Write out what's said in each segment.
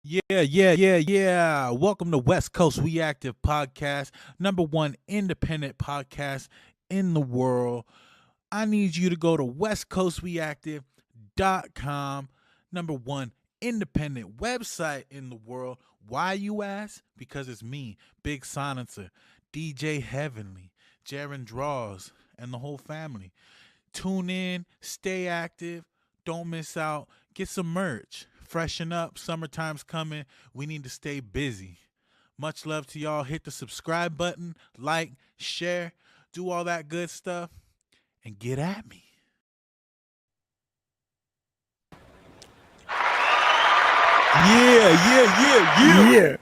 Yeah. Welcome to West Coast Reactive Podcast, number one independent podcast in the world. I need you to go to westcoastreactive.com, number one independent website in the world. Why, you ask? Because it's me, Big Silencer, DJ Heavenly, Jaron Draws, and the whole family. Tune in, stay active, don't miss out, get some merch, freshen up. Summertime's coming. We need to stay busy. Much love to y'all. Hit the subscribe button, like, share, do all that good stuff, and get at me. Yeah. Yeah.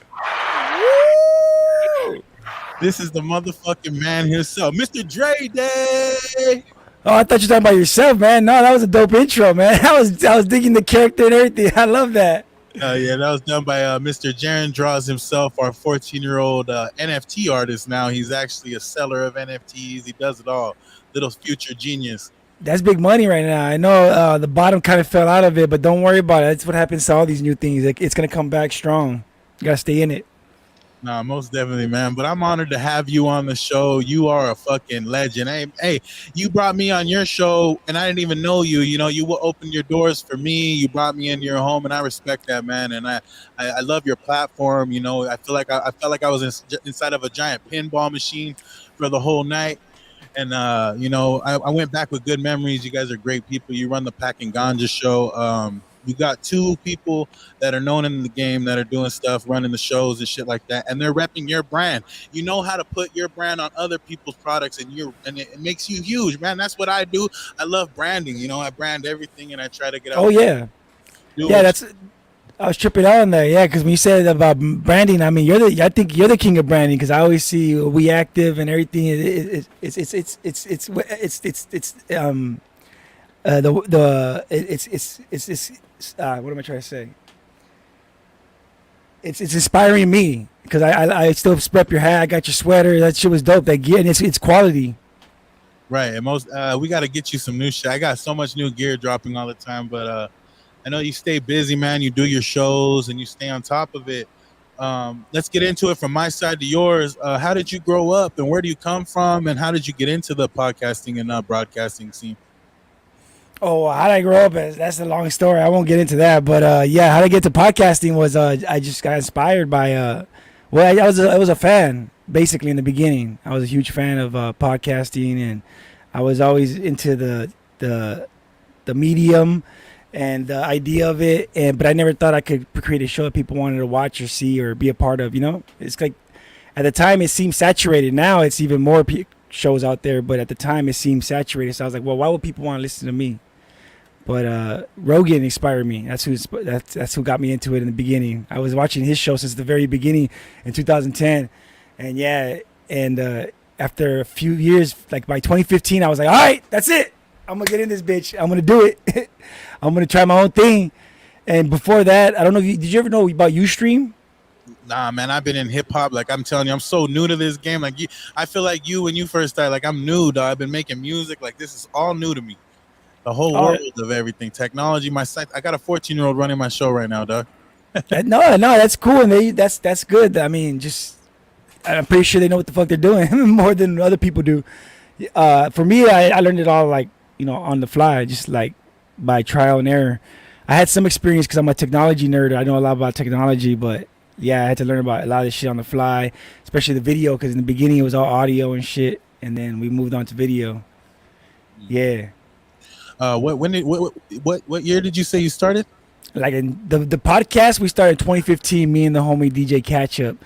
This is the motherfucking man himself, Mr. Dre Day. Oh, I thought you were talking about yourself, man. No, that was a dope intro, man. I was digging the character and everything. I love that. Yeah, that was done by Mr. Jaron Draws himself, our 14-year-old NFT artist now. He's actually a seller of NFTs. He does it all. Little future genius. That's big money right now. I know the bottom kind of fell out of it, but don't worry about it. That's what happens to all these new things. It's gonna come back strong. You gotta stay in it. Nah, most definitely, man. But I'm honored to have you on the show. You are a fucking legend. Hey, you brought me on your show, and I didn't even know you. You know, you opened your doors for me. You brought me into your home, and I respect that, man. And I love your platform. You know, I felt like I was inside of a giant pinball machine for the whole night. And I went back with good memories. You guys are great people. You run the Pack and Ganja show. You got two people that are known in the game that are doing stuff, running the shows and shit like that, and they're repping your brand. You know how to put your brand on other people's products, and it makes you huge, man. That's what I do. I love branding. You know, I brand everything, and I try to get out. Oh yeah, that's. I was tripping out on that, yeah, because when you said about branding, I mean, I think you're the king of branding because I always see We Active and everything. What am I trying to say? It's inspiring me because I still rep your hat. I got your sweater. That shit was dope. That gear, and it's quality. Right, and we got to get you some new shit. I got so much new gear dropping all the time, but I know you stay busy, man. You do your shows and you stay on top of it. Let's get into it from my side to yours. How did you grow up, and where do you come from, and how did you get into the podcasting and broadcasting scene? Oh, how did I grow up? That's a long story. I won't get into that. But yeah, how to get to podcasting was I just got inspired by I was a fan basically in the beginning. I was a huge fan of podcasting, and I was always into the medium and the idea of it. But I never thought I could create a show that people wanted to watch or see or be a part of. You know, it's like at the time it seemed saturated. Now it's even more shows out there, but at the time it seemed saturated. So I was like, well, why would people want to listen to me? But Rogan inspired me. That's who got me into it in the beginning. I was watching his show since the very beginning in 2010, and yeah, and after a few years, like by 2015, I was like, all right, that's it. I'm gonna get in this bitch. I'm gonna do it. I'm gonna try my own thing. And before that, I don't know. Did you ever know about Ustream? Nah, man, I've been in hip hop. Like I'm telling you, I'm so new to this game. Like I feel like you when you first started. Like I'm new, dog. I've been making music. Like this is all new to me. The whole world of everything, technology. My site. I got a 14-year-old running my show right now, dog. No, that's cool, and that's good. I mean, I'm pretty sure they know what the fuck they're doing more than other people do. For me, I learned it all like on the fly, just like by trial and error. I had some experience because I'm a technology nerd. I know a lot about technology, but yeah, I had to learn about a lot of this shit on the fly, especially the video. Because in the beginning it was all audio and shit, and then we moved on to video. Yeah. What year did you say you started? Like in the podcast, we started in 2015. Me and the homie DJ Catchup.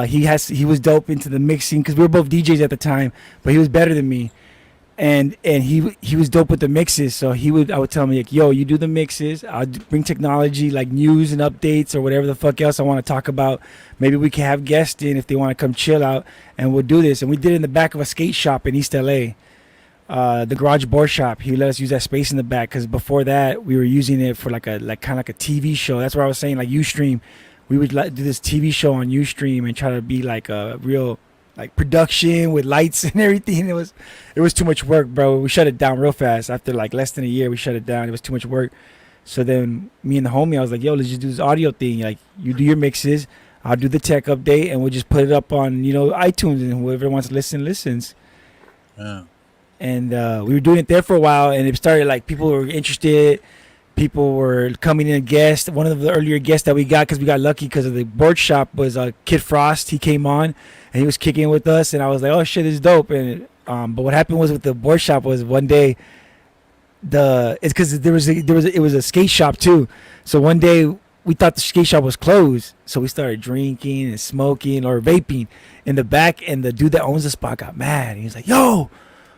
He was dope into the mixing because we were both DJs at the time, but he was better than me, and he was dope with the mixes. So I would tell him like, yo, you do the mixes. I'll bring technology like news and updates or whatever the fuck else I want to talk about. Maybe we can have guests in if they want to come chill out, and we'll do this. And we did it in the back of a skate shop in East LA. The Garage Board Shop. He let us use that space in the back because before that we were using it for kind of like a TV show. That's what I was saying, like Ustream. We would do this TV show on Ustream and try to be like a real like production with lights and everything. It was too much work, bro. We shut it down real fast after like less than a year. We shut it down. It was too much work. So then me and the homie, I was like, yo, let's just do this audio thing. Like, you do your mixes, I'll do the tech update, and we'll just put it up on, iTunes, and whoever wants to listen listens. Yeah. And we were doing it there for a while, and it started like people were interested. People were coming in as guests. One of the earlier guests that we got, because we got lucky because of the board shop, was Kid Frost. He came on and he was kicking with us, and I was like, oh shit, this is dope. And but what happened was with the board shop was one day it's because it was a skate shop too. So one day we thought the skate shop was closed, so we started drinking and smoking or vaping in the back, and the dude that owns the spot got mad. He was like, yo,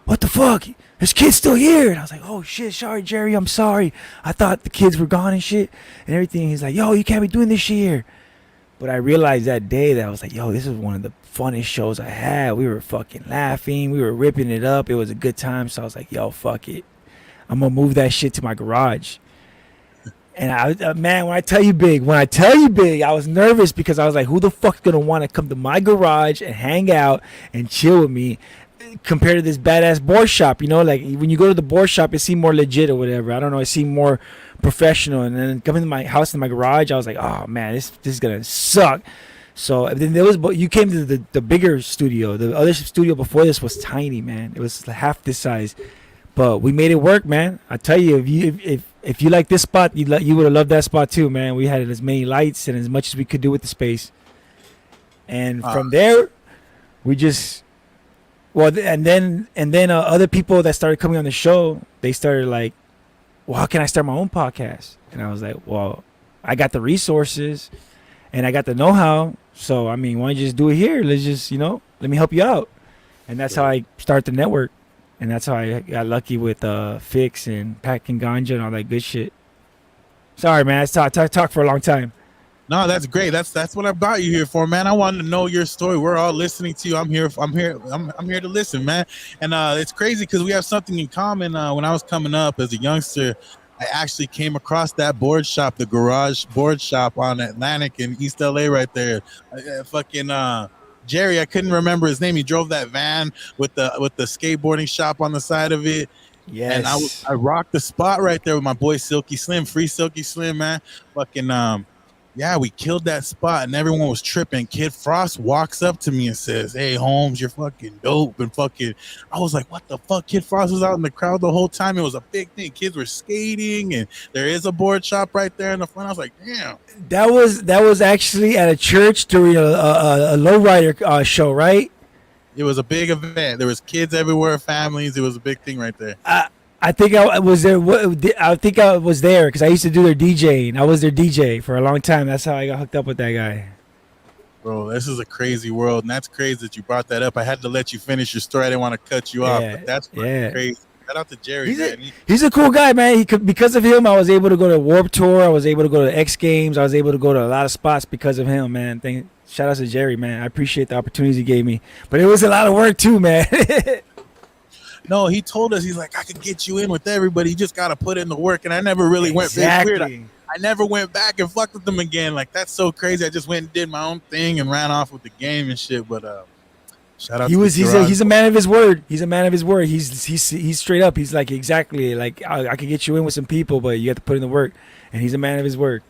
what the fuck? This kid's still here. And I was like, oh shit, sorry, Jerry, I'm sorry. I thought the kids were gone and shit and everything. He's like, yo, you can't be doing this shit here. But I realized that day that I was like, yo, this is one of the funnest shows I had. We were fucking laughing. We were ripping it up. It was a good time. So I was like, yo, fuck it. I'm going to move that shit to my garage. And man, when I tell you big, I was nervous because I was like, who the fuck's going to want to come to my garage and hang out and chill with me compared to this badass board shop? Like when you go to the board shop, it seemed more legit or whatever. I don't know. It seemed more professional. And then coming to my house in my garage, I was like, oh man, this is going to suck. So then you came to the bigger studio. The other studio before this was tiny, man. It was half this size. But we made it work, man. I tell you, if you like this spot, you would have loved that spot too, man. We had as many lights and as much as we could do with the space. And from there, we just and then other people that started coming on the show, they started like, well, how can I start my own podcast? And I was like, well, I got the resources and I got the know-how. So I mean, why don't you just do it here? Let's just let me help you out. And that's how I start the network. And that's how I got lucky with Fix and packing ganja and all that good shit. Sorry, man. I talk for a long time. No, that's great. That's what I brought you here for, man. I wanted to know your story. We're all listening to you. I'm here to listen, man. And it's crazy because we have something in common. When I was coming up as a youngster, I actually came across that board shop, the Garage Board Shop on Atlantic in East LA, right there. Jerry, I couldn't remember his name. He drove that van with the skateboarding shop on the side of it. Yes. And I rocked the spot right there with my boy Silky Slim, free Silky Slim, man. Fucking yeah, we killed that spot and everyone was tripping. Kid Frost walks up to me and says, hey Holmes, you're fucking dope. And I was like, what the fuck? Kid Frost was out in the crowd the whole time. It was a big thing. Kids were skating and there is a board shop right there in the front. I was like, damn. That was actually at a church during a lowrider show, right? It was a big event. There was kids everywhere, families. It was a big thing right there. I think I was there. I think I was there because I used to do their DJing. I was their DJ for a long time. That's how I got hooked up with that guy. Bro, this is a crazy world, and that's crazy that you brought that up. I had to let you finish your story. I didn't want to cut you off, but that's crazy. Shout out to Jerry, he's a cool guy, man. Because of him, I was able to go to Warped Tour. I was able to go to X Games. I was able to go to a lot of spots because of him, man. Shout out to Jerry, man. I appreciate the opportunities he gave me, but it was a lot of work too, man. No, he told us, he's like, I could get you in with everybody. You just got to put in the work. And I never really went weird. I never went back and fucked with them again. Like, that's so crazy. I just went and did my own thing and ran off with the game and shit. But shout out he's a man of his word. He's a man of his word. He's straight up. He's like, exactly. Like, I could get you in with some people, but you have to put in the work. And he's a man of his word.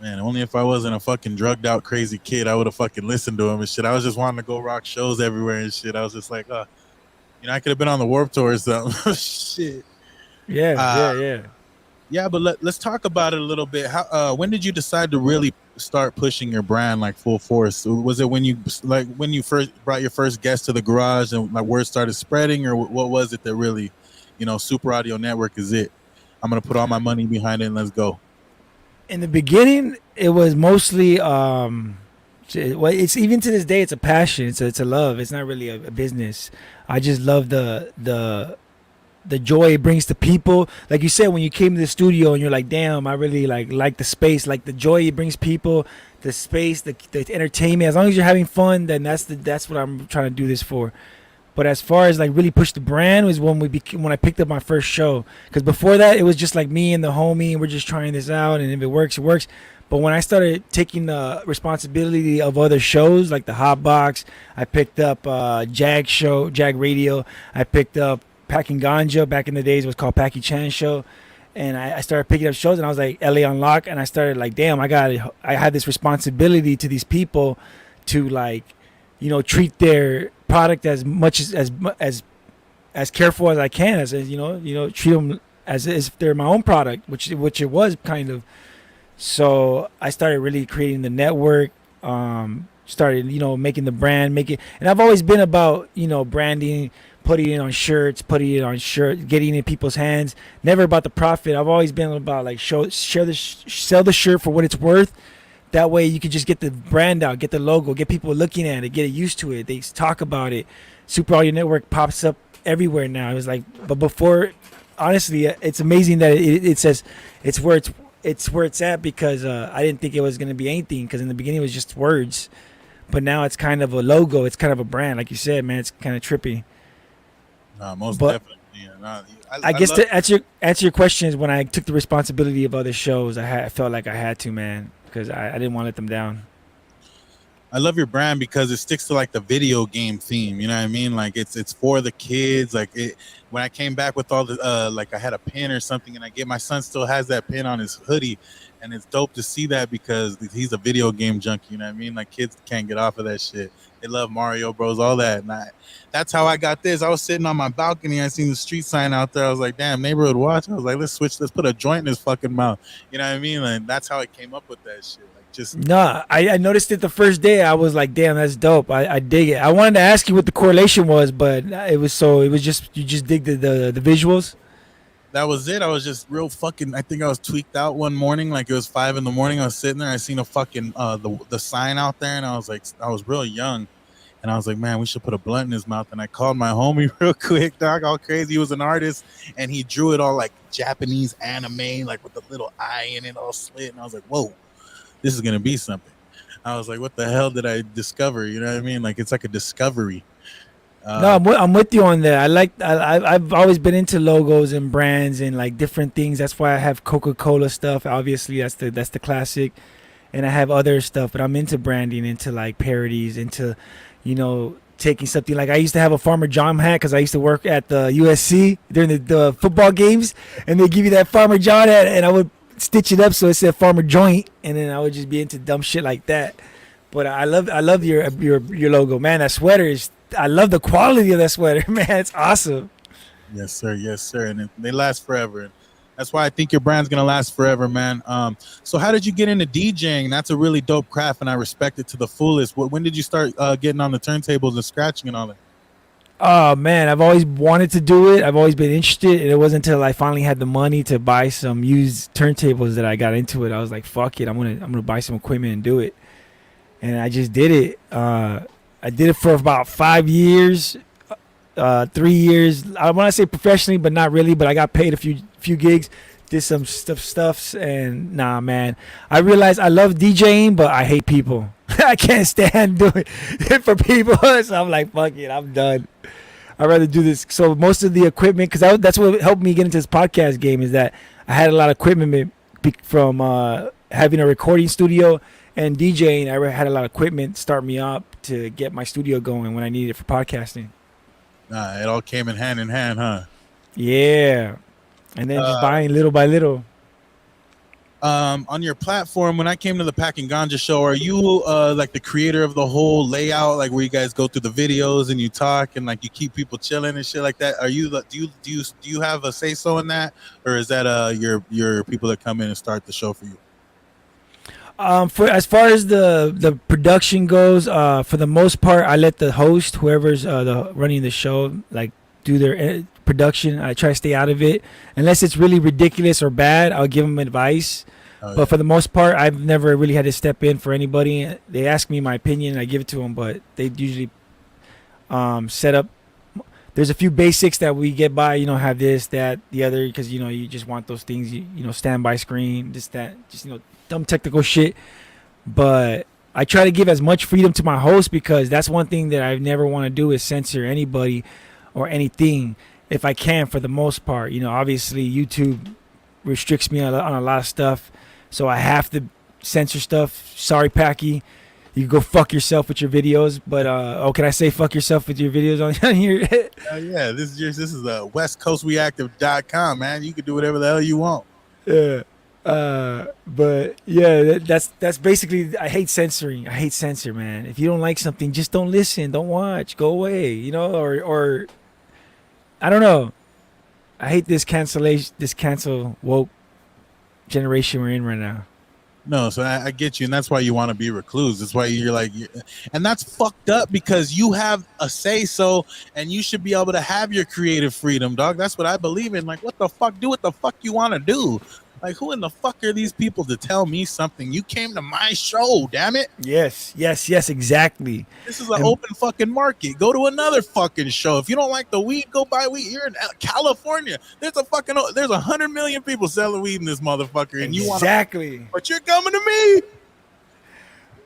Man, only if I wasn't a fucking drugged out crazy kid, I would have fucking listened to him and shit. I was just wanting to go rock shows everywhere and shit. I was just like, I could have been on the Warped Tour or something. Shit. Yeah. Yeah, but let's talk about it a little bit. How when did you decide to really start pushing your brand like full force? Was it when you first brought your first guest to the garage and like word started spreading, or what was it that really, Super Audio Network is it? I'm gonna put all my money behind it and let's go. In the beginning, it was mostly it's even to this day, it's a passion. It's a love. It's not really a business. I just love the joy it brings to people. Like you said, when you came to the studio and you're like, damn, I really like the space, like the joy it brings people, the space, the entertainment. As long as you're having fun, then that's what I'm trying to do this for. But as far as like really push the brand was when I picked up my first show. Because before that, it was just like me and the homie, and we're just trying this out, and if it works, it works. But when I started taking the responsibility of other shows like the Hot Box, I picked up Jag Radio. I picked up Packing Ganja. Back in the days, it was called Packy Chan Show. and I started picking up shows, and I was like LA Unlock, and I started like, damn, I had this responsibility to these people to like, treat their product as much as careful as I can, as treat them as if they're my own product, which it was kind of. So I started really creating the network. Started making the brand, and I've always been about branding, putting it on shirts, getting it in people's hands. Never about the profit. I've always been about like sell the shirt for what it's worth. That way you can just get the brand out, get the logo, get people looking at it, get it used to it. They talk about it. Super Audio Network pops up everywhere now. It was like, but before, honestly, it's amazing that it says it's where it's at, because I didn't think it was going to be anything, because in the beginning it was just words, but now it's kind of a logo, it's kind of a brand, like you said, man. It's kind of trippy. Most But definitely. Yeah, no, I guess to answer your question is, when I took the responsibility of other shows, I felt like I had to, man, because I didn't want to let them down. I love your brand because it sticks to like the video game theme. You know what I mean? Like it's for the kids. Like when I came back with all the like I had a pin or something, and my son still has that pin on his hoodie, and it's dope to see that because he's a video game junkie. You know what I mean? Like kids can't get off of that shit. They love Mario Bros, all that. And that's how I got this. I was sitting on my balcony. I seen the street sign out there. I was like, damn, neighborhood watch. I was like, let's put a joint in his fucking mouth. You know what I mean? And that's how I came up with that shit. No, I noticed it the first day. I was like, damn, that's dope. I dig it. I wanted to ask you what the correlation was, but it was just, you just dig the visuals. That was it. I was just real fucking. I think I was tweaked out one morning, like it was 5 a.m. I was sitting there. I seen a fucking the sign out there, and I was like, I was real young, and I was like, man, we should put a blunt in his mouth. And I called my homie real quick, dog, all crazy. He was an artist, and he drew it all like Japanese anime, like with the little eye in it, all slit. And I was like, whoa, this is gonna be something. I was like, what the hell did I discover? You know what I mean? Like it's like a discovery. No, I'm with you on that. I've always been into logos and brands and like different things. That's why I have Coca-Cola stuff. Obviously, that's the classic, and I have other stuff. But I'm into branding, into like parodies, into taking something like, I used to have a Farmer John hat because I used to work at the USC during the football games, and they give you that Farmer John hat, and I would stitch it up so it said Farmer Joint, and then I would just be into dumb shit like that. But I love your logo, man. That sweater is. I love the quality of that sweater, man. It's awesome. Yes, sir. Yes, sir. And they last forever. And that's why I think your brand's gonna last forever, man. So how did you get into DJing? That's a really dope craft, and I respect it to the fullest. When did you start getting on the turntables and scratching and all that? Oh man, I've always wanted to do it. I've always been interested, and it wasn't until I finally had the money to buy some used turntables that I got into it. I was like, "Fuck it, I'm gonna buy some equipment and do it," and I just did it. I did it for about 5 years, 3 years. I want to say professionally, but not really. But I got paid a few gigs, did some stuffs, and nah, man. I realized I love DJing, but I hate people. I can't stand doing it for people. So I'm like, fuck it, I'm done. I'd rather do this. So most of the equipment, because that's what helped me get into this podcast game, is that I had a lot of equipment from having a recording studio and DJing. I had a lot of equipment start me up to get my studio going when I needed it for podcasting. It all came in hand, huh? Yeah. And then just buying little by little. On your platform, when I came to the Pack and Ganja show, are you like the creator of the whole layout, like where you guys go through the videos and you talk and like you keep people chilling and shit like that? Are you do you have a say so in that, or is that your people that come in and start the show for you? For as far as the production goes, for the most part, I let the host, whoever's running the show, like do their production. I try to stay out of it unless it's really ridiculous or bad. I'll give them advice. Oh, but for the most part, I've never really had to step in for anybody. They ask me my opinion, and I give it to them, but they usually set up. There's a few basics that we get by, have this, that, the other, because you just want those things, standby screen, just dumb technical shit. But I try to give as much freedom to my host, because that's one thing that I never want to do is censor anybody or anything if I can, for the most part. Obviously YouTube restricts me on a lot of stuff, so I have to censor stuff. Sorry, Packy. You can go fuck yourself with your videos. But can I say fuck yourself with your videos on here? Yeah, this is westcoastreactive.com, man. You can do whatever the hell you want. Yeah. But yeah, that's basically. I hate censoring. I hate censor, man. If you don't like something, just don't listen, don't watch, go away. Or I don't know. I hate this cancel woke generation we're in right now. No, so I get you, and that's why you want to be recluse. That's why you're like, and that's fucked up because you have a say so, and you should be able to have your creative freedom, dog. That's what I believe in. Like, what the fuck? Do what the fuck you want to do. Like, who in the fuck are these people to tell me something? You came to my show, damn it. Yes, exactly. This is an And open fucking market. Go to another fucking show. If you don't like the weed, go buy weed. You're in California. There's 100 million people selling weed in this motherfucker, and you want to, exactly. but you're coming to me.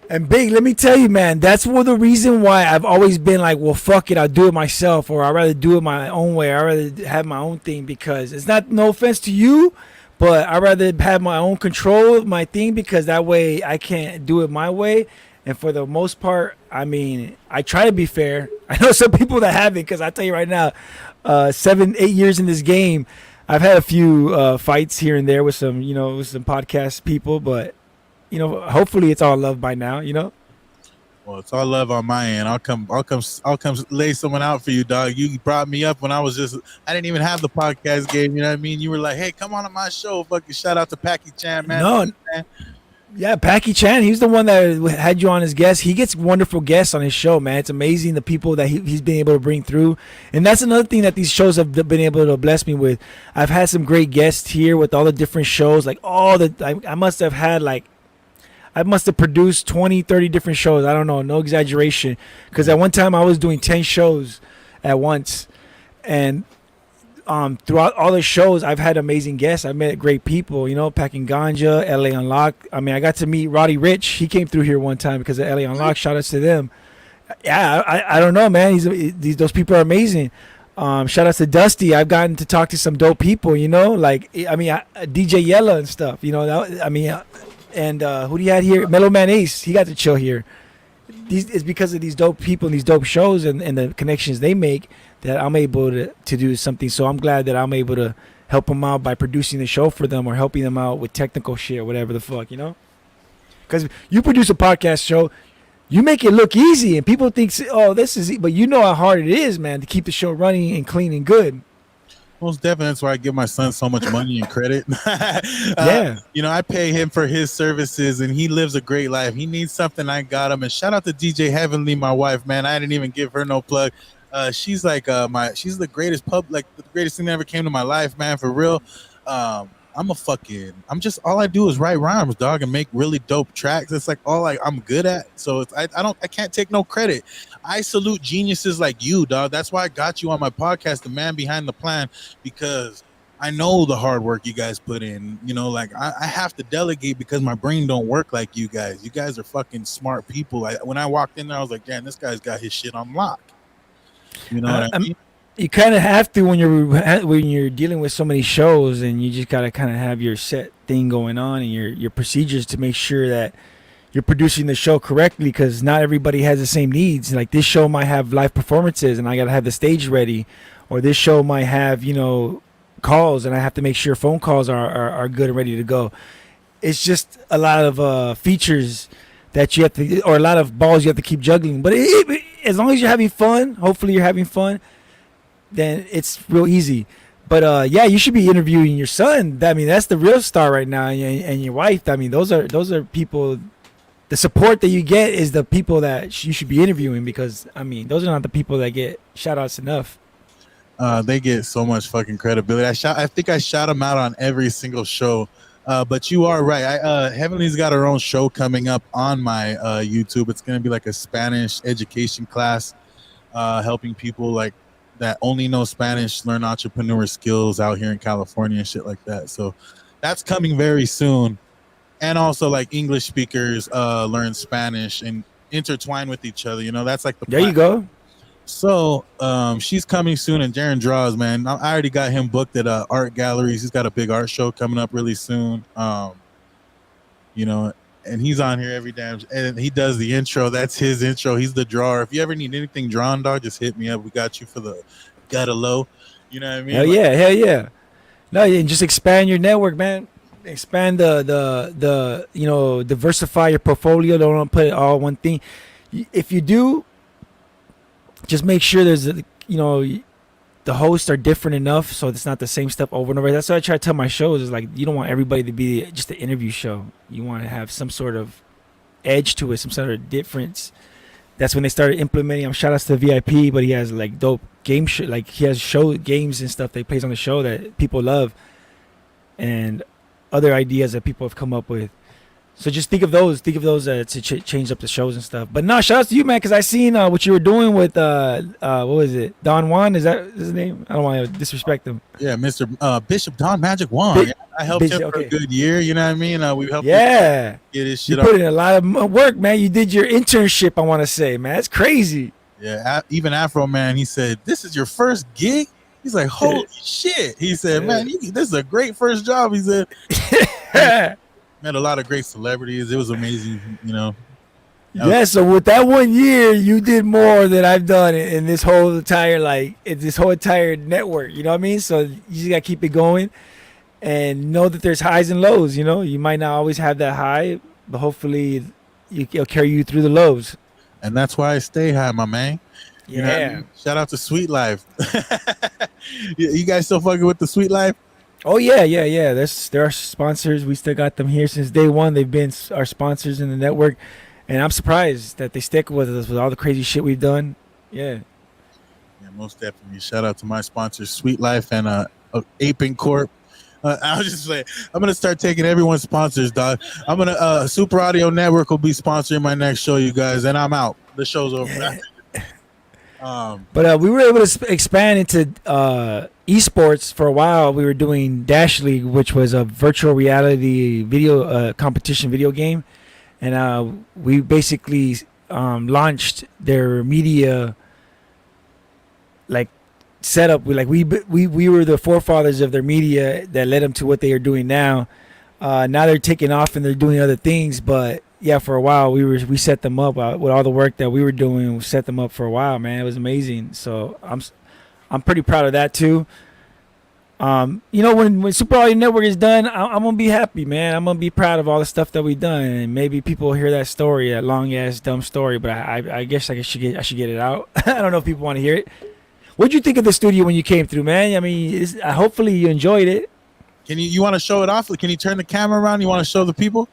And Big, let me tell you, man, that's one of the reason why I've always been like, well, fuck it, I'll do it myself, or I'd rather do it my own way. I'd rather have my own thing because it's not, no offense to you, but I'd rather have my own control of my thing because that way I can't do it my way. And for the most part, I mean, I try to be fair. I know some people that haven't because I tell you right now, 7, 8 years in this game, I've had a few fights here and there with some, with some podcast people, but hopefully it's all love by now. Well, it's all love on my end. I'll come lay someone out for you, dog. You brought me up when I didn't even have the podcast game. You know what I mean? You were like, hey, come on my show. Fucking shout out to Packy Chan, man. No, man. Yeah, Packy Chan, he's the one that had you on as guest. He gets wonderful guests on his show, man. It's amazing the people that he's been able to bring through. And that's another thing that these shows have been able to bless me with. I've had some great guests here with all the different shows. Like I must have produced 20, 30 different shows. I don't know, no exaggeration. Because at one time I was doing 10 shows at once. And throughout all the shows, I've had amazing guests. I met great people, Packing Ganja, LA Unlocked. I mean, I got to meet Roddy Rich. He came through here one time because of LA Unlocked. Shout outs to them. Yeah, I don't know, man. Those people are amazing. Shout outs to Dusty. I've gotten to talk to some dope people, like, DJ Yella and stuff, and who do you had here? Mellow Man Ace. He got to chill here. It's because of these dope people and these dope shows and the connections they make that I'm able to do something. So I'm glad that I'm able to help them out by producing the show for them or helping them out with technical shit or whatever the fuck, Because you produce a podcast show, you make it look easy and people think, oh, this is, but you know how hard it is, man, to keep the show running and clean and good. Most definitely. That's why I give my son so much money and credit. Yeah. I pay him for his services and he lives a great life. He needs something, I got him. And shout out to DJ Heavenly, my wife, man. I didn't even give her no plug. She's like she's the greatest the greatest thing that ever came to my life, man, for real. All I do is write rhymes, dog, and make really dope tracks. It's like all I'm good at. So I can't take no credit. I salute geniuses like you, dog. That's why I got you on my podcast, The Man Behind the Plan, because I know the hard work you guys put in. I have to delegate because my brain don't work like you guys. You guys are fucking smart people. When I walked in there, I was like, damn, this guy's got his shit on lock. You know what I mean? You kind of have to when you're dealing with so many shows, and you just gotta kind of have your set thing going on and your procedures to make sure that you're producing the show correctly. Because not everybody has the same needs. Like this show might have live performances, and I gotta have the stage ready, or this show might have calls, and I have to make sure phone calls are good and ready to go. It's just a lot of features that you have to, or a lot of balls you have to keep juggling. But as long as you're having fun, hopefully you're having fun, then it's real easy. But yeah, you should be interviewing your son. I mean, that's the real star right now, and your wife. I mean, those are people. The support that you get is the people that you should be interviewing, because I mean, those are not the people that get shout outs enough. They get so much fucking credibility. I think I shout them out on every single show. But you are right. Heavenly's got her own show coming up on my YouTube. It's going to be like a Spanish education class, helping people like that only know Spanish learn entrepreneur skills out here in California and shit like that. So that's coming very soon. And also like English speakers learn Spanish and intertwine with each other. That's like the plan. There you go. So she's coming soon, and Darren Draws, man. I already got him booked at art galleries. He's got a big art show coming up really soon. and he's on here every damn. And he does the intro. That's his intro. He's the drawer. If you ever need anything drawn, dog, just hit me up. We got you for the gotta low. You know what I mean? Hell Like, yeah, hell yeah. No, and just expand your network, man. Expand the diversify your portfolio. Don't put it all one thing. If you do, just make sure there's the hosts are different enough so it's not the same stuff over and over. That's what I try to tell my shows is like you don't want everybody to be just an interview show. You want to have some sort of edge to it, some sort of difference. That's when they started implementing. Shout outs to the VIP, but he has like dope game like he has show games and stuff that he plays on the show that people love, and other ideas that people have come up with. So just think of those to change up the shows and stuff. But no, shout out to you, man, because I seen what you were doing with what was it, Don Juan? Is that his name? I don't want to disrespect him. yeah, Mr. Bishop Don Magic Juan. Yeah, I helped him for a good year. You know what I mean? We helped him get his shit you put in a lot of work, man. You did your internship, I want to say, man. That's crazy. Yeah, even Afro Man, he said, "This is your first gig." He's like, "Holy shit!" He said, "Man, this is a great first job." He said, "Met a lot of great celebrities. It was amazing, you know." Yeah. So with that 1 year, you did more than I've done in this whole entire network. You know what I mean? So you just gotta keep it going, and know that there's highs and lows. You know, you might not always have that high, but hopefully it'll carry you through the lows. And that's why I stay high, my man. You know what I mean? Shout out to Sweet Life. You guys still fucking with the Sweet Life? Oh yeah. They're our sponsors. We still got them here since day one. They've been our sponsors in the network, and I'm surprised that they stick with us with all the crazy shit we've done. Yeah, most definitely. Shout out to my sponsors, Sweet Life and Aping Corp. I was just like, I'm gonna start taking everyone's sponsors, dog. I'm gonna Super Audio Network will be sponsoring my next show, you guys, and I'm out. The show's over. Yeah. But we were able to expand into esports for a while. We were doing Dash League, which was a virtual reality video competition video game, and we basically launched their media like setup. We were the forefathers of their media that led them to what they are doing now. Now they're taking off and they're doing other things, but yeah, for a while we set them up with all the work that we were doing. We set them up for a while, man. It was amazing. So I'm pretty proud of that too. When Super Audio Network is done, I'm gonna be happy, man. I'm gonna be proud of all the stuff that we've done, and maybe people will hear that story, that long ass dumb story. But I guess I should get it out. I don't know if people want to hear it. What'd you think of the studio when you came through, man? I mean, hopefully you enjoyed it. Can you want to show it off? Can you turn the camera around? You want to show the people?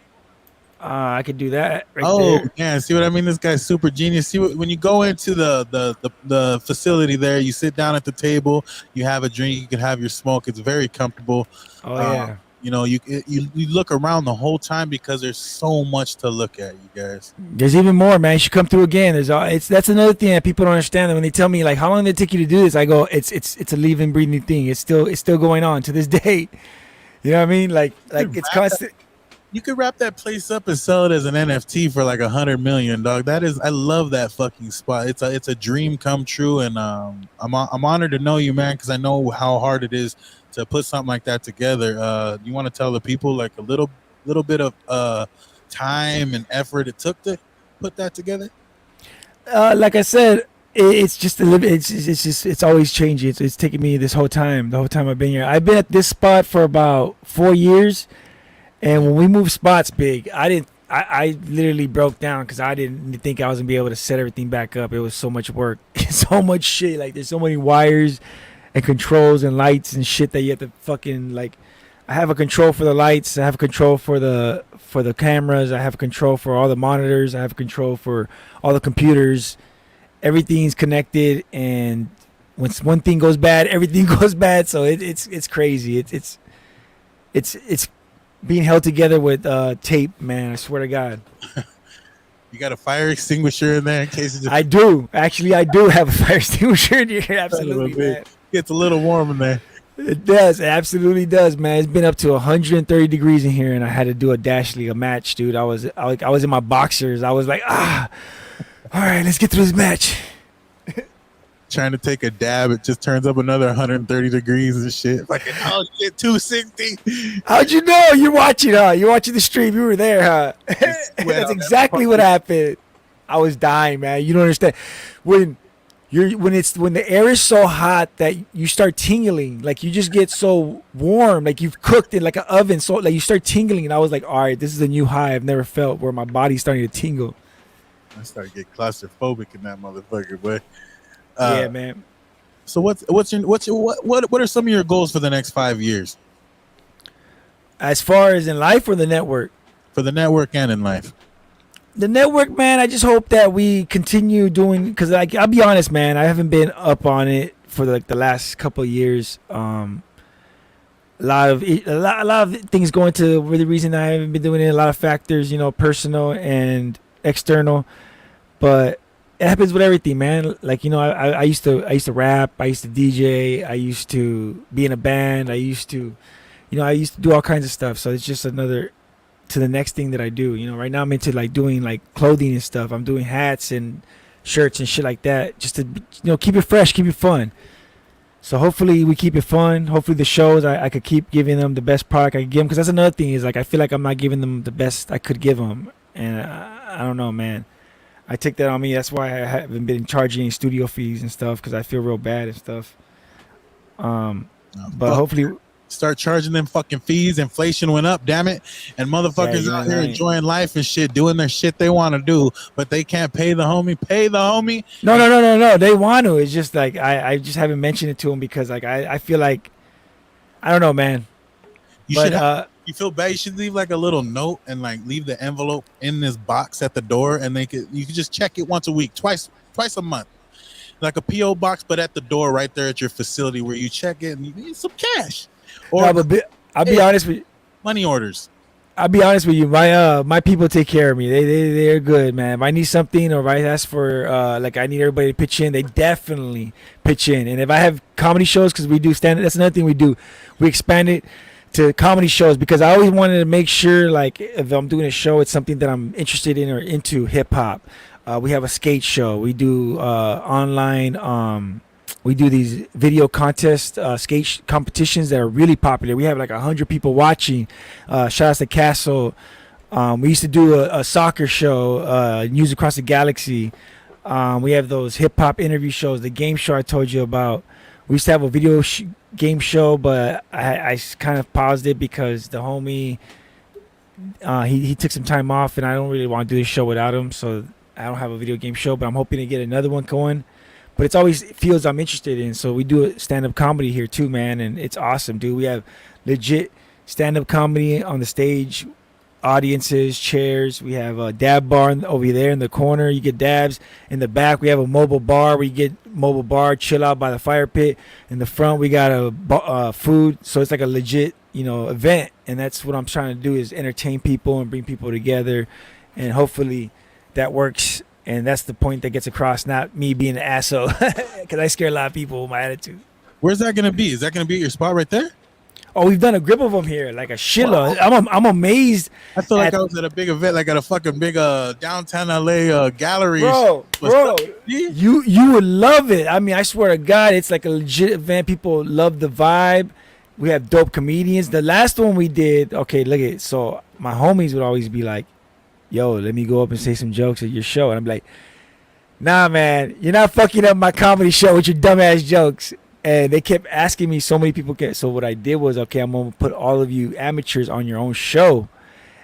I could do that. There. Yeah. See what I mean? This guy's super genius. See when you go into the facility there, you sit down at the table, you have a drink, you can have your smoke. It's very comfortable. Oh yeah. You look around the whole time because there's so much to look at, you guys. There's even more, man. You should come through again. That's another thing that people don't understand. When they tell me like how long did it take you to do this, I go, it's a living, breathing thing. It's still going on to this day. You know what I mean? Like it's constant. You could wrap that place up and sell it as an NFT for like $100 million, dog. I love that fucking spot. It's a dream come true, and I'm honored to know you, man, because I know how hard it is to put something like that together. You want to tell the people like a little bit of time and effort it took to put that together? Like I said, it's just it's always changing. It's taken me the whole time I've been here. I've been at this spot for about 4 years. And when we moved spots big, I literally broke down because I didn't think I was gonna be able to set everything back up. It was so much work, so much shit. Like there's so many wires and controls and lights and shit that you have to fucking like. I have a control for the lights. I have a control for the cameras. I have control for all the monitors. I have control for all the computers. Everything's connected, and when one thing goes bad, everything goes bad. So it's crazy. It's being held together with tape, man. I swear to God. You got a fire extinguisher in there in case it just... I do. Actually, I do have a fire extinguisher in here. Absolutely, man. Gets a little warm in there. It does. It absolutely does, man. It's been up to 130 degrees in here, and I had to do a Dash League, a match, dude. I was in my boxers. I was like, all right, let's get through this match. trying to take a dab, it just turns up another 130 degrees and shit. Fucking oh shit, 260. How'd you know? You're watching, huh? You're watching the stream. You were there, huh? That's exactly what happened. I was dying, man. You don't understand. When when the air is so hot that you start tingling, like you just get so warm, like you've cooked in like an oven, so like you start tingling, and I was like, all right, this is a new high I've never felt, where my body's starting to tingle. I started to get claustrophobic in that motherfucker, but Yeah, man. so what are some of your goals for the next 5 years? As far as in life or the network? For the network and in life. The network, man, I just hope that we continue doing, because like I'll be honest, man, I haven't been up on it for like the last couple of years. A lot of things go into the reason I haven't been doing it. A lot of factors, you know, personal and external, but it happens with everything, man. Like, you know, I used to rap, I used to DJ, I used to be in a band, I used to do all kinds of stuff. So it's just another to the next thing that I do. You know, right now I'm into like doing like clothing and stuff. I'm doing hats and shirts and shit like that, just to, you know, keep it fresh, keep it fun. So hopefully we keep it fun. Hopefully the shows, I could keep giving them the best product I could give them, because that's another thing, is like I feel like I'm not giving them the best I could give them, and I don't know, man. I take that on me. That's why I haven't been charging studio fees and stuff, because I feel real bad and stuff. But hopefully. Start charging them fucking fees. Inflation went up, damn it. And motherfuckers out here enjoying life and shit, doing their shit they want to do, but they can't pay the homie. Pay the homie. No. They want to. It's just like I just haven't mentioned it to them, because like I feel like, I don't know, man. You feel bad. You should leave like a little note and like leave the envelope in this box at the door, and you can just check it once a week, twice a month. Like a PO box, but at the door right there at your facility where you check it and you need some cash. Or I'll be honest with you. Money orders. I'll be honest with you. My people take care of me. They're good, man. If I need something, or if I ask for like I need everybody to pitch in, they definitely pitch in. And if I have comedy shows, because we do stand, that's another thing we do. We expand it to comedy shows, because I always wanted to make sure, like, if I'm doing a show, it's something that I'm interested in or into. Hip hop. We have a skate show. We do online. We do these video contest skate competitions that are really popular. We have like 100 people watching. Shout out to Castle. We used to do a soccer show, News Across the Galaxy. We have those hip hop interview shows, the game show I told you about. We used to have a video game show, but I kind of paused it because the homie, he took some time off, and I don't really want to do this show without him. So I don't have a video game show, but I'm hoping to get another one going. But it's always fields I'm interested in. So we do stand-up comedy here too, man. And it's awesome, dude. We have legit stand-up comedy on the stage, audiences, chairs. We have a dab bar over there in the corner. You get dabs. In the back, we have a mobile bar where you get mobile bar, chill out by the fire pit. In the front, we got a food. So it's like a legit, you know, event. And that's what I'm trying to do, is entertain people and bring people together. And hopefully that works. And that's the point that gets across, not me being an asshole, because I scare a lot of people with my attitude. Where's that going to be? Is that going to be at your spot right there? Oh, we've done a grip of them here, like a shitload. I'm amazed. I feel like I was at a big event, like at a fucking big downtown LA gallery. Bro, you would love it. I mean, I swear to God, it's like a legit event. People love the vibe. We have dope comedians. The last one we did, okay, look at it. So my homies would always be like, yo, let me go up and say some jokes at your show. And I'm like, nah, man, you're not fucking up my comedy show with your dumbass jokes. And they kept asking me, so many people so what I did was, okay, I'm going to put all of you amateurs on your own show.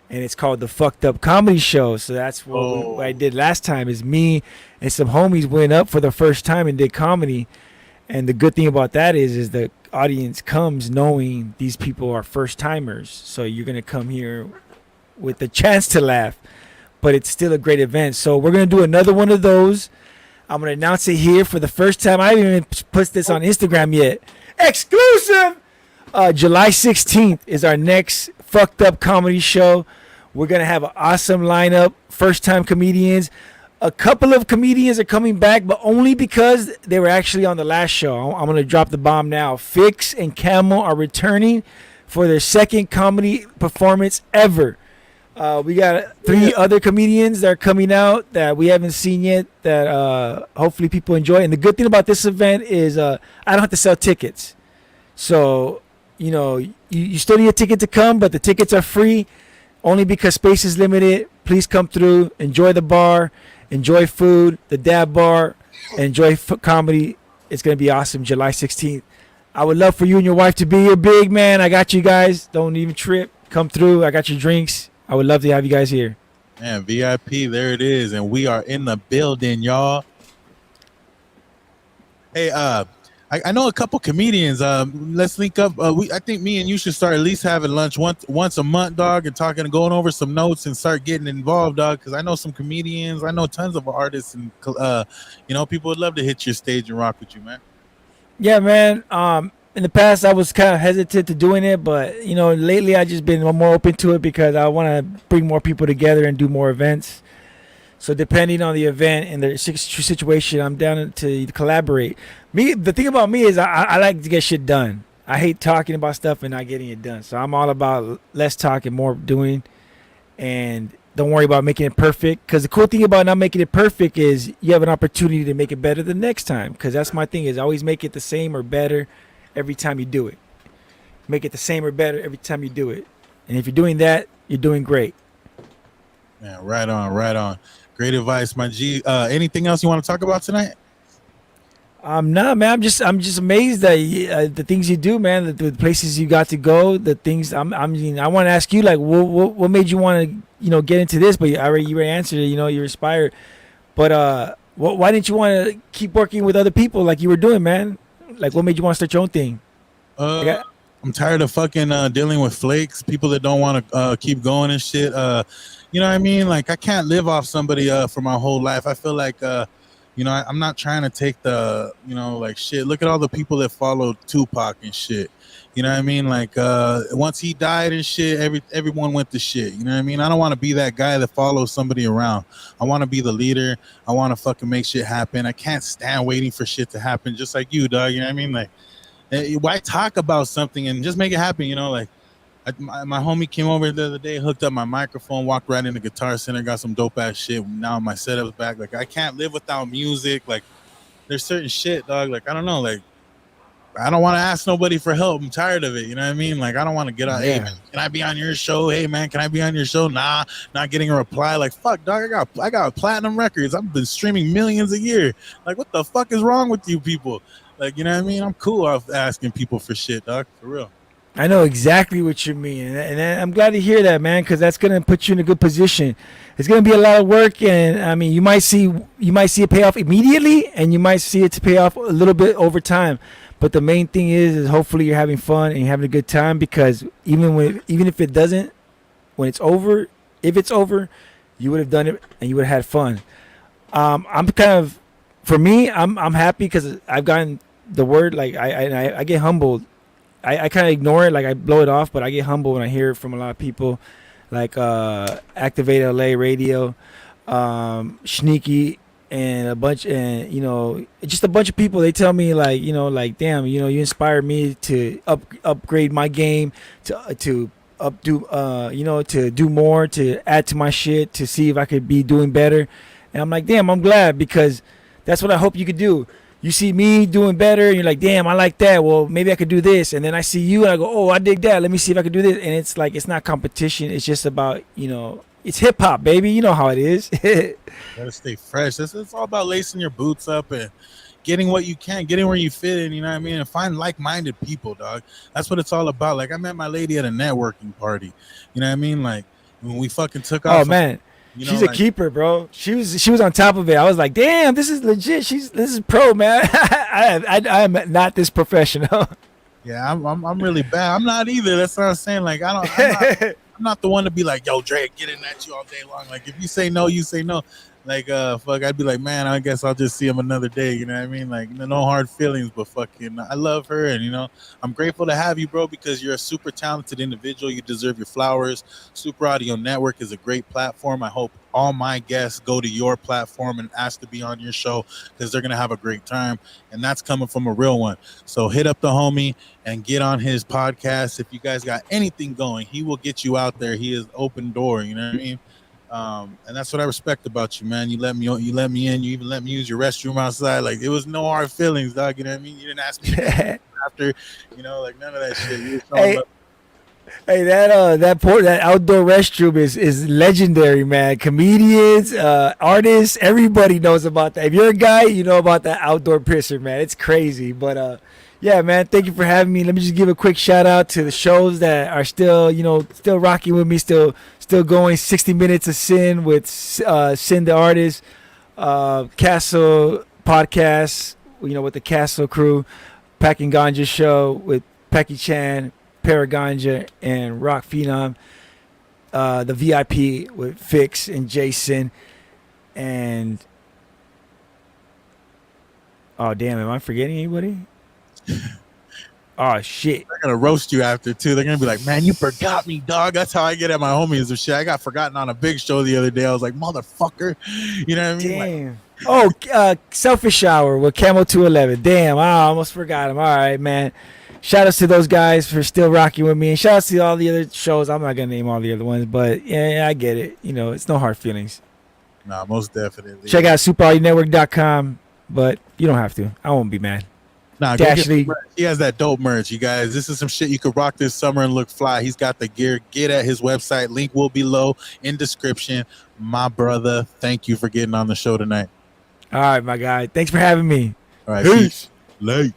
And it's called the Fucked Up Comedy Show. So that's what I did last time, is me and some homies went up for the first time and did comedy. And the good thing about that is the audience comes knowing these people are first timers. So you're going to come here with the chance to laugh, but it's still a great event. So we're going to do another one of those. I'm going to announce it here for the first time. I haven't even put this on Instagram yet. Exclusive! July 16th is our next Fucked Up Comedy Show. We're going to have an awesome lineup. First-time comedians. A couple of comedians are coming back, but only because they were actually on the last show. I'm going to drop the bomb now. Fix and Camel are returning for their second comedy performance ever. We got Yeah. three other comedians that are coming out that we haven't seen yet. That hopefully people enjoy. And the good thing about this event is I don't have to sell tickets. So you still need a ticket to come, but the tickets are free only because space is limited. Please come through, enjoy the bar, enjoy food, the dab bar, enjoy comedy. It's gonna be awesome. July 16th. I would love for you and your wife to be here, big man. I got you guys. Don't even trip. Come through. I got your drinks. I would love to have you guys here. Man, VIP, there it is, and we are in the building, y'all. Hey, I know a couple comedians. Let's link up. I think me and you should start at least having lunch once a month, dog, and talking and going over some notes and start getting involved, dog. Because I know some comedians. I know tons of artists, and people would love to hit your stage and rock with you, man. Yeah, man. In the past, I was kind of hesitant to doing it, but lately I just been more open to it because I want to bring more people together and do more events. So depending on the event and the situation, I'm down to collaborate. The thing about me is I like to get shit done. I hate talking about stuff and not getting it done. So I'm all about less talking, more doing, and don't worry about making it perfect. Because the cool thing about not making it perfect is you have an opportunity to make it better the next time. Because that's my thing is always make it the same or better every time you do it. Make it the same or better every time you do it. And if you're doing that, you're doing great. Man, right on, right on. Great advice, my G. Anything else you want to talk about tonight? Nah, man. I'm just amazed that the things you do, man. The places you got to go, the things. I want to ask you, like, what made you want to, get into this? But you already answered it. You're inspired. But why didn't you want to keep working with other people like you were doing, man? Like, what made you want to start your own thing? Like, I'm tired of fucking dealing with flakes, people that don't want to keep going and shit. You know what I mean? Like, I can't live off somebody for my whole life. I feel like, I'm not trying to take the, like shit. Look at all the people that followed Tupac and shit. You know what I mean? Like, once he died and shit, everyone went to shit. You know what I mean? I don't want to be that guy that follows somebody around. I want to be the leader. I want to fucking make shit happen. I can't stand waiting for shit to happen, just like you, dog. You know what I mean? Like, why talk about something and just make it happen? Like my homie came over the other day, hooked up my microphone, walked right into Guitar Center, got some dope ass shit. Now my setup's back. Like, I can't live without music. Like, there's certain shit, dog. Like, I don't know. Like, I don't want to ask nobody for help. I'm tired of it. You know what I mean? Like, I don't want to get out. Hey, yeah. man, can I be on your show? Hey, man, can I be on your show? Nah, not getting a reply. Like, fuck, dog. I got platinum records. I've been streaming millions a year. Like, what the fuck is wrong with you people? Like, you know what I mean? I'm cool off asking people for shit, dog. For real. I know exactly what you mean, and I'm glad to hear that, man, because that's gonna put you in a good position. It's gonna be a lot of work, and I mean, you might see it pay off immediately, and you might see it to pay off a little bit over time. But the main thing is hopefully you're having fun and you're having a good time, because even if it doesn't, when it's over, if it's over, you would have done it and you would have had fun. I'm kind of, for me, I'm happy because I've gotten the word. Like I get humbled. I kind of ignore it, like I blow it off, but I get humbled when I hear it from a lot of people, like Activate LA Radio, Sneaky, and a bunch, and just a bunch of people. They tell me like damn, you inspired me to upgrade my game, to to do more, to add to my shit, to see if I could be doing better. And I'm like, damn, I'm glad, because that's what I hope you could do. You see me doing better, and you're like, damn, I like that. Well, maybe I could do this. And then I see you, and I go, oh, I dig that. Let me see if I can do this. And it's like, it's not competition. It's just about, it's hip hop, baby. You know how it is. Gotta stay fresh. It's all about lacing your boots up and getting what you can, getting where you fit in, you know what I mean? And find like-minded people, dog. That's what it's all about. Like, I met my lady at a networking party. You know what I mean? Like, when we fucking took Oh off. man, she's a keeper, bro. She was on top of it. I was like, damn, this is legit. This is pro, man. I'm not this professional. Yeah, I'm really bad. I'm not either. That's what I'm saying. Like, I'm not the one to be like, yo, Dre, getting at you all day long. Like, if you say no, you say no. Like, fuck, I'd be like, man, I guess I'll just see him another day. You know what I mean? Like, no hard feelings, but fucking, I love her. And, I'm grateful to have you, bro, because you're a super talented individual. You deserve your flowers. Super Audio Network is a great platform. I hope all my guests go to your platform and ask to be on your show because they're gonna have a great time, and that's coming from a real one. So hit up the homie and get on his podcast. If you guys got anything going, he will get you out there. He is open door. You know what I mean? And that's what I respect about you, man. You let me in. You even let me use your restroom outside. Like it was no hard feelings, dog. You know what I mean? You didn't ask me to come after, like none of that shit. You were showing Hey, love. hey, that outdoor restroom is legendary, man. Comedians, artists, everybody knows about that. If you're a guy, you know about that outdoor pisser, man. It's crazy, but yeah, man. Thank you for having me. Let me just give a quick shout out to the shows that are still, still rocking with me, still going. 60 Minutes of Sin with Sin the artist, Castle podcast, with the Castle crew, Packing Ganja show with Pecky Chan, Paraganja, and Rock Phenom. The VIP with Fix and Jason. And oh damn, am I forgetting anybody? Oh shit. They're gonna roast you after too. They're gonna be like, "Man, you forgot me, dog." That's how I get at my homies and shit. I got forgotten on a big show the other day. I was like, "Motherfucker," you know what I mean? Damn. Oh, Selfish Hour with Camo 211. Damn, I almost forgot him. All right, man. Shout outs to those guys for still rocking with me. And shout outs to all the other shows. I'm not going to name all the other ones, but yeah, I get it. It's no hard feelings. Nah, most definitely. Check out superaudienetwork.com, but you don't have to. I won't be mad. Nah, go get some merch. He has that dope merch, you guys. This is some shit you could rock this summer and look fly. He's got the gear. Get at his website. Link will be below in description. My brother, thank you for getting on the show tonight. All right, my guy. Thanks for having me. All right, peace. Late.